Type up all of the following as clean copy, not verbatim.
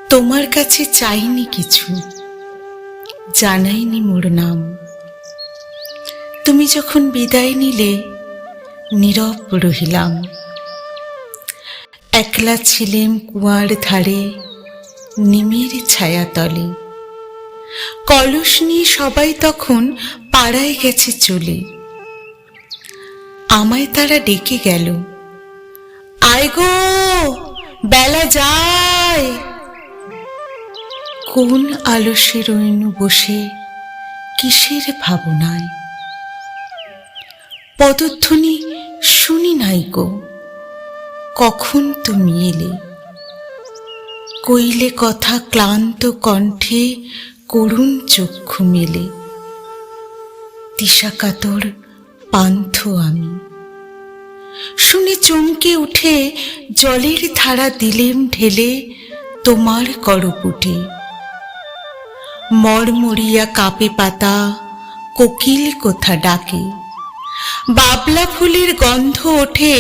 তোমার কাছে চাইনি কিছু, জানাইনি মোর নাম। তুমি যখন বিদায় নিলে নীরব রহিলাম। একলা ছিলেম কুয়ার ধারে নিমের ছায়াতলে। কলস নিয়ে সবাই তখন পাড়ায় গেছে চলে। আমায় তারা ডেকে গেল, আয় গো বেলা যায়। কোন আলসে রইনু বসে কিসের ভাবনায়। পদধ্বনি শুনি নাই গো, কখন তুমি এলে। কইলে কথা ক্লান্ত কণ্ঠে করুণ চক্ষু মেলে। দিশাকাতর পান্থ আমি, শুনে চমকে উঠে জলের ধারা দিলেম ঢেলে তোমার করপুটে। মরমরিয়া কাপে পাতা কোকিল কোথা ডাকে। বাবলা ফুলের গন্ধ ওঠে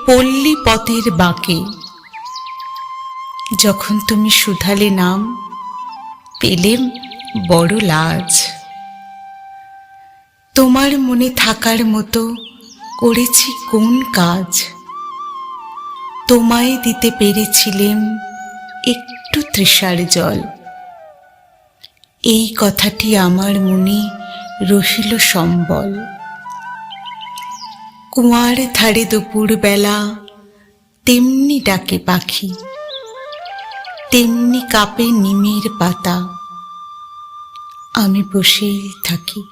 পল্লী পথের বাঁকে। যখন তুমি শুধালে নাম, পেলেম বড় লাজ। তোমার মনে থাকার মতো করেছি কোন কাজ। তোমায় দিতে পেরেছিলেম একটু তৃষার জল। এই কথাটি আমার মনে রহিল সম্বল। কুয়ার ধারে দুপুর বেলা তেমনি ডাকে পাখি, তেমনি কাঁপে নিমের পাতা। আমি বসেই থাকি।